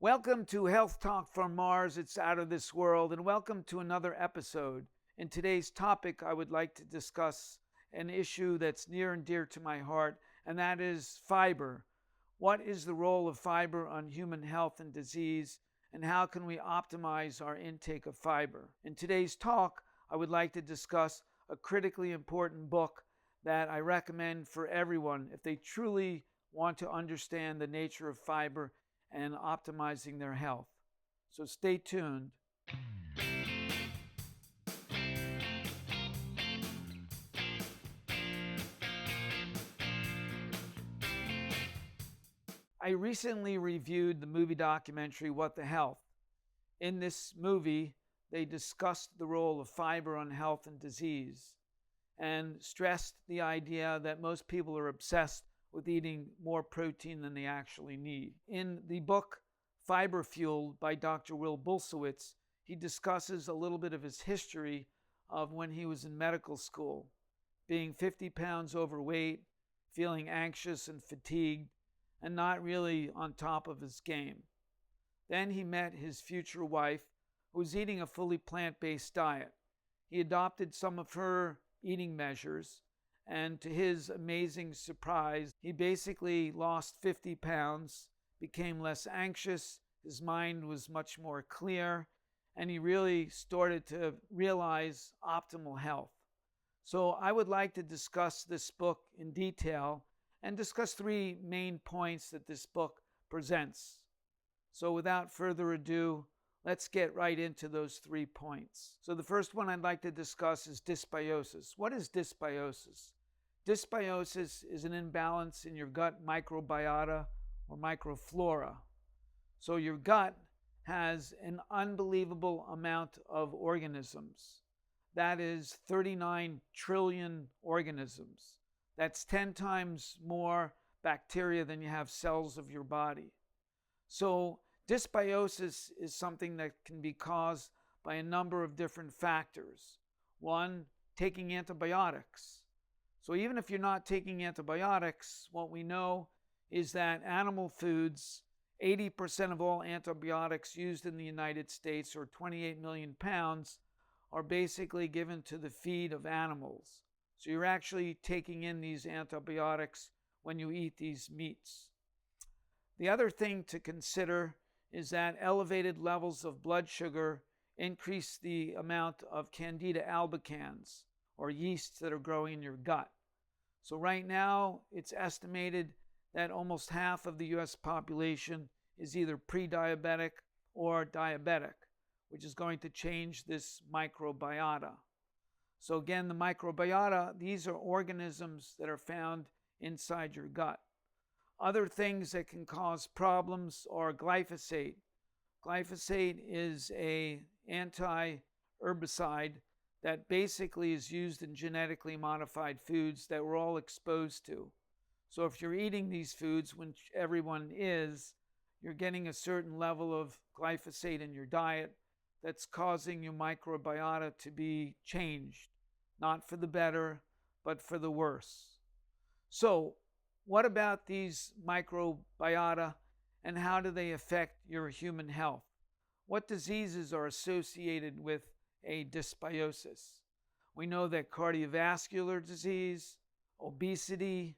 Welcome to Health Talk from Mars. It's out of this world, and welcome to another episode. In today's topic, I would like to discuss an issue that's near and dear to my heart, and that is fiber. What is the role of fiber on human health and disease, and how can we optimize our intake of fiber? In today's talk, I would like to discuss a critically important book that I recommend for everyone if they truly want to understand the nature of fiber and optimizing their health. So stay tuned. I recently reviewed the movie documentary What the Health. In this movie, they discussed the role of fiber on health and disease and stressed the idea that most people are obsessed with eating more protein than they actually need. In the book Fiber Fueled by Dr. Will Bulsiewicz, he discusses a little bit of his history of when he was in medical school, being 50 pounds overweight, feeling anxious and fatigued, and not really on top of his game. Then he met his future wife, who was eating a fully plant-based diet. He adopted some of her eating measures, and to his amazing surprise, he basically lost 50 pounds, became less anxious, his mind was much more clear, and he really started to realize optimal health. So I would like to discuss this book in detail and discuss three main points that this book presents. So without further ado, let's get right into those 3 points. So the first one I'd like to discuss is dysbiosis. What is dysbiosis? Dysbiosis is an imbalance in your gut microbiota or microflora. So your gut has an unbelievable amount of organisms. That is 39 trillion organisms. That's 10 times more bacteria than you have cells of your body. So dysbiosis is something that can be caused by a number of different factors. One, taking antibiotics. So even if you're not taking antibiotics, what we know is that animal foods, 80% of all antibiotics used in the United States, or 28 million pounds, are basically given to the feed of animals. So you're actually taking in these antibiotics when you eat these meats. The other thing to consider is that elevated levels of blood sugar increase the amount of Candida albicans, or yeasts that are growing in your gut. So right now, it's estimated that almost half of the US population is either pre-diabetic or diabetic, which is going to change this microbiota. So again, the microbiota, these are organisms that are found inside your gut. Other things that can cause problems are glyphosate. Glyphosate is an anti-herbicide that basically is used in genetically modified foods that we're all exposed to. So if you're eating these foods, which everyone is, you're getting a certain level of glyphosate in your diet that's causing your microbiota to be changed, not for the better, but for the worse. So what about these microbiota, and how do they affect your human health? What diseases are associated with a dysbiosis? We know that cardiovascular disease, obesity,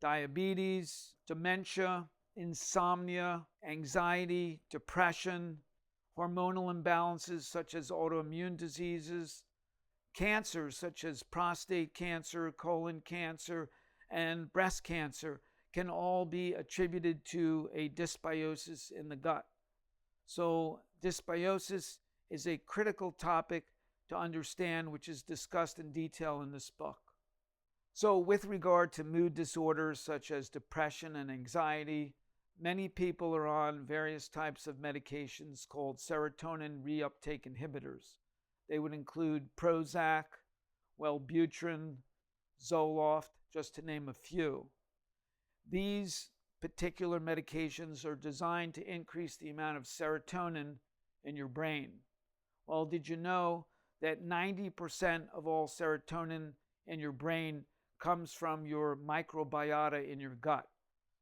diabetes, dementia, insomnia, anxiety, depression, hormonal imbalances such as autoimmune diseases, cancers such as prostate cancer, colon cancer, and breast cancer can all be attributed to a dysbiosis in the gut. So dysbiosis is a critical topic to understand, which is discussed in detail in this book. So with regard to mood disorders such as depression and anxiety, many people are on various types of medications called serotonin reuptake inhibitors. They would include Prozac, Wellbutrin, Zoloft, just to name a few. These particular medications are designed to increase the amount of serotonin in your brain. Well, did you know that 90% of all serotonin in your brain comes from your microbiota in your gut?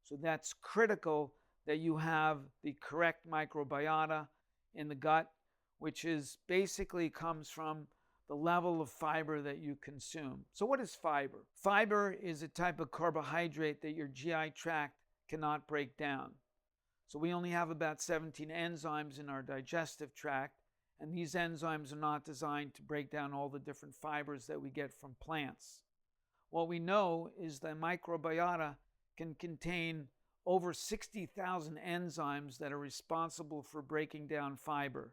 So that's critical that you have the correct microbiota in the gut, which is basically comes from the level of fiber that you consume. So what is fiber? Fiber is a type of carbohydrate that your GI tract cannot break down. So we only have about 17 enzymes in our digestive tract, and these enzymes are not designed to break down all the different fibers that we get from plants. What we know is that microbiota can contain over 60,000 enzymes that are responsible for breaking down fiber.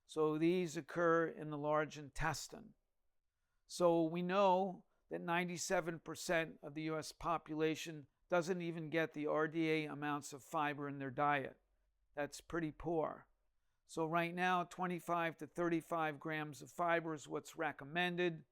So these occur in the large intestine. So we know that 97% of the US population doesn't even get the RDA amounts of fiber in their diet. That's pretty poor. So right now, 25 to 35 grams of fiber is what's recommended,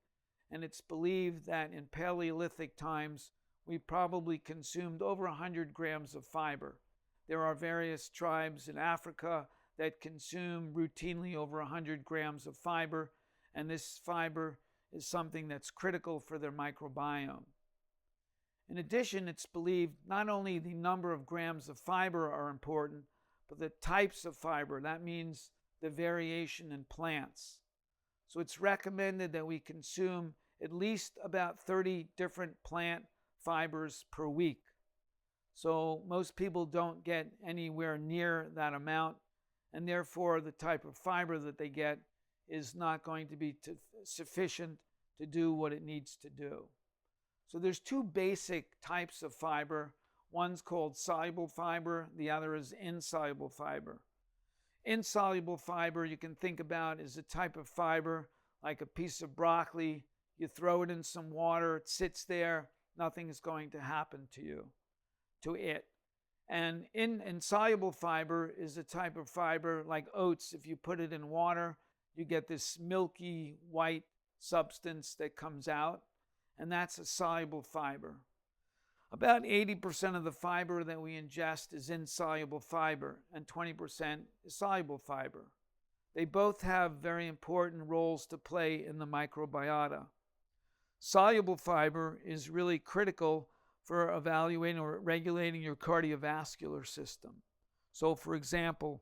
and it's believed that in Paleolithic times, we probably consumed over 100 grams of fiber. There are various tribes in Africa that consume routinely over 100 grams of fiber, and this fiber is something that's critical for their microbiome. In addition, it's believed not only the number of grams of fiber are important, but the types of fiber. That means the variation in plants. So it's recommended that we consume at least about 30 different plant fibers per week. So most people don't get anywhere near that amount, and therefore the type of fiber that they get is not going to be sufficient to do what it needs to do. So there's two basic types of fiber. One's called soluble fiber, the other is insoluble fiber. Insoluble fiber you can think about as a type of fiber like a piece of broccoli. You throw it in some water, it sits there, nothing is going to happen to it. And insoluble fiber is a type of fiber like oats. If you put it in water, you get this milky white substance that comes out, and that's a soluble fiber. About 80% of the fiber that we ingest is insoluble fiber, and 20% is soluble fiber. They both have very important roles to play in the microbiota. Soluble fiber is really critical for evaluating or regulating your cardiovascular system. So, for example,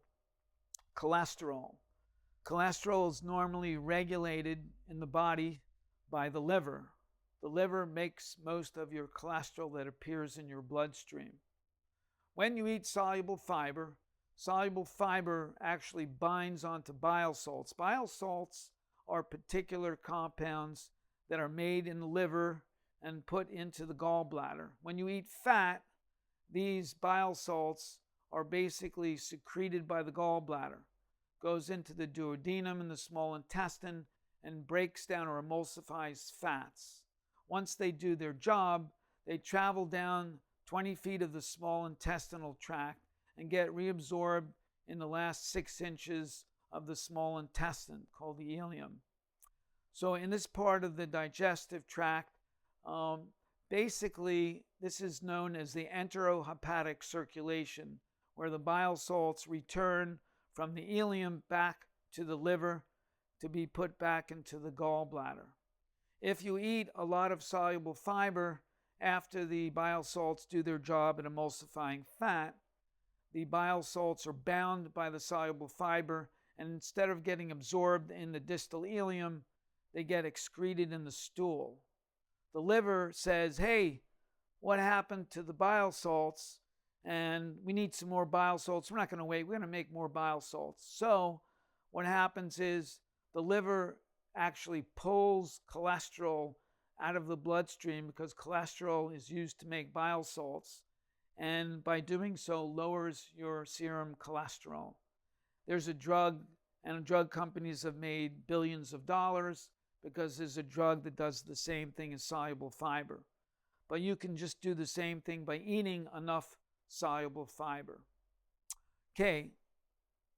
cholesterol. Cholesterol is normally regulated in the body by the liver. The liver makes most of your cholesterol that appears in your bloodstream. When you eat soluble fiber actually binds onto bile salts. Bile salts are particular compounds that are made in the liver and put into the gallbladder. When you eat fat, these bile salts are basically secreted by the gallbladder, goes into the duodenum in the small intestine and breaks down or emulsifies fats. Once they do their job, they travel down 20 feet of the small intestinal tract and get reabsorbed in the last 6 inches of the small intestine called the ileum. So in this part of the digestive tract, basically this is known as the enterohepatic circulation, where the bile salts return from the ileum back to the liver to be put back into the gallbladder. If you eat a lot of soluble fiber after the bile salts do their job at emulsifying fat, the bile salts are bound by the soluble fiber, and instead of getting absorbed in the distal ileum, they get excreted in the stool. The liver says, hey, what happened to the bile salts? And we need some more bile salts. We're not going to wait. We're going to make more bile salts. So what happens is the liver actually pulls cholesterol out of the bloodstream because cholesterol is used to make bile salts, and by doing so lowers your serum cholesterol. There's a drug, and drug companies have made billions of dollars because there's a drug that does the same thing as soluble fiber. But you can just do the same thing by eating enough soluble fiber. Okay,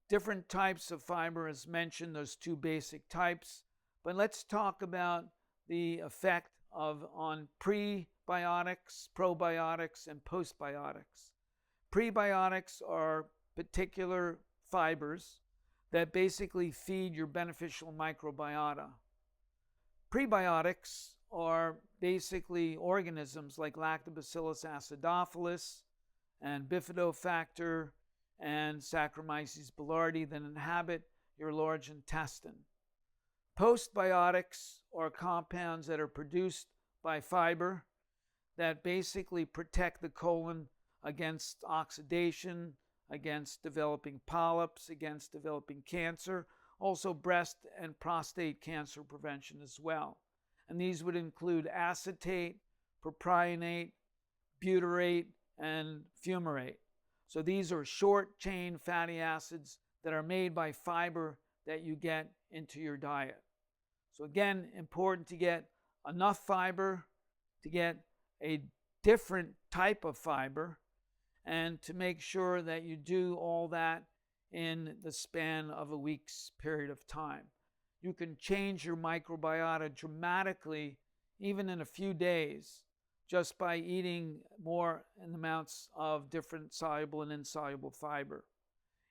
different types of fiber, as mentioned, those two basic types. But let's talk about the effect on prebiotics, probiotics, and postbiotics. Prebiotics are particular fibers that basically feed your beneficial microbiota. Prebiotics are basically organisms like Lactobacillus acidophilus and bifidobacter and Saccharomyces boulardii that inhabit your large intestine. Postbiotics are compounds that are produced by fiber that basically protect the colon against oxidation, against developing polyps, against developing cancer, also breast and prostate cancer prevention as well. And these would include acetate, propionate, butyrate, and fumarate. So these are short-chain fatty acids that are made by fiber that you get into your diet. So again, important to get enough fiber, to get a different type of fiber, and to make sure that you do all that in the span of a week's period of time. You can change your microbiota dramatically, even in a few days, just by eating more in amounts of different soluble and insoluble fiber.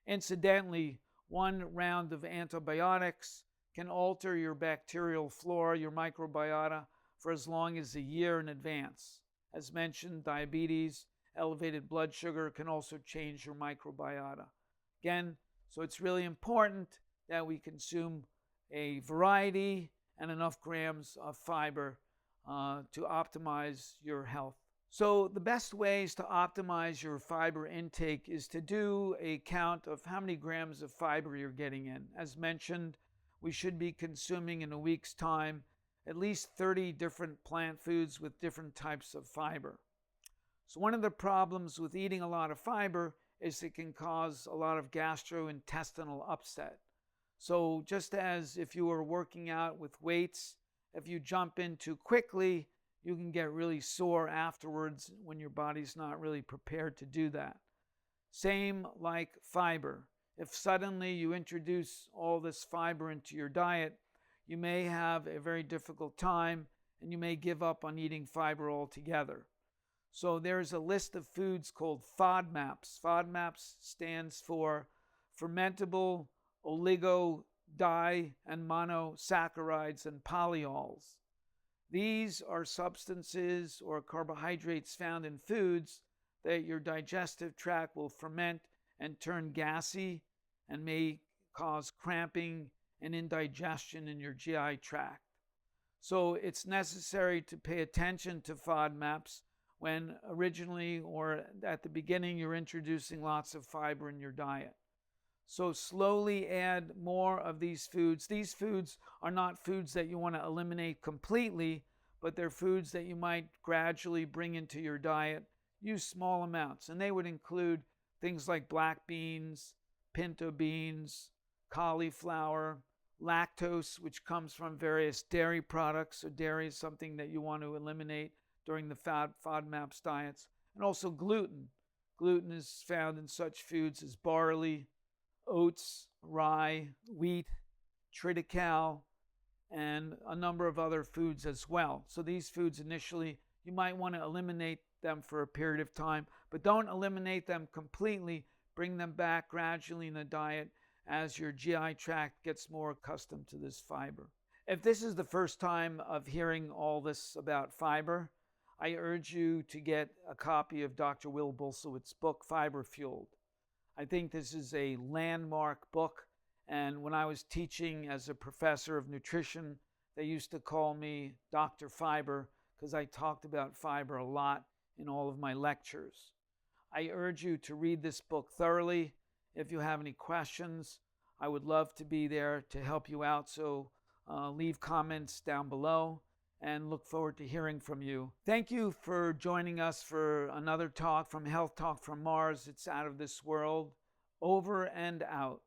Incidentally, one round of antibiotics can alter your bacterial flora, your microbiota, for as long as a year in advance. As mentioned, diabetes, elevated blood sugar can also change your microbiota. Again, so it's really important that we consume a variety and enough grams of fiber to optimize your health. So the best ways to optimize your fiber intake is to do a count of how many grams of fiber you're getting in. As mentioned, we should be consuming in a week's time at least 30 different plant foods with different types of fiber. So one of the problems with eating a lot of fiber is it can cause a lot of gastrointestinal upset. So just as if you were working out with weights, if you jump in too quickly, you can get really sore afterwards when your body's not really prepared to do that. Same like fiber. If suddenly you introduce all this fiber into your diet, you may have a very difficult time and you may give up on eating fiber altogether. So there's a list of foods called FODMAPs. FODMAPs stands for fermentable oligo, di, and monosaccharides and polyols. These are substances or carbohydrates found in foods that your digestive tract will ferment and turn gassy and may cause cramping and indigestion in your GI tract. So it's necessary to pay attention to FODMAPs when originally or at the beginning you're introducing lots of fiber in your diet. So slowly add more of these foods. These foods are not foods that you want to eliminate completely, but they're foods that you might gradually bring into your diet. Use small amounts, and they would include things like black beans, pinto beans, cauliflower, lactose, which comes from various dairy products. So dairy is something that you want to eliminate during the FODMAPs diets. And also gluten. Gluten is found in such foods as barley, oats, rye, wheat, triticale, and a number of other foods as well. So these foods initially, you might want to eliminate them for a period of time, but don't eliminate them completely. Bring them back gradually in the diet as your GI tract gets more accustomed to this fiber. If this is the first time of hearing all this about fiber, I urge you to get a copy of Dr. Will Bulsiewicz's book, Fiber Fueled. I think this is a landmark book, and when I was teaching as a professor of nutrition, they used to call me Dr. Fiber because I talked about fiber a lot in all of my lectures. I urge you to read this book thoroughly. If you have any questions, I would love to be there to help you out, so leave comments down below and look forward to hearing from you. Thank you for joining us for another talk from Health Talk from Mars. It's out of this world. Over and out.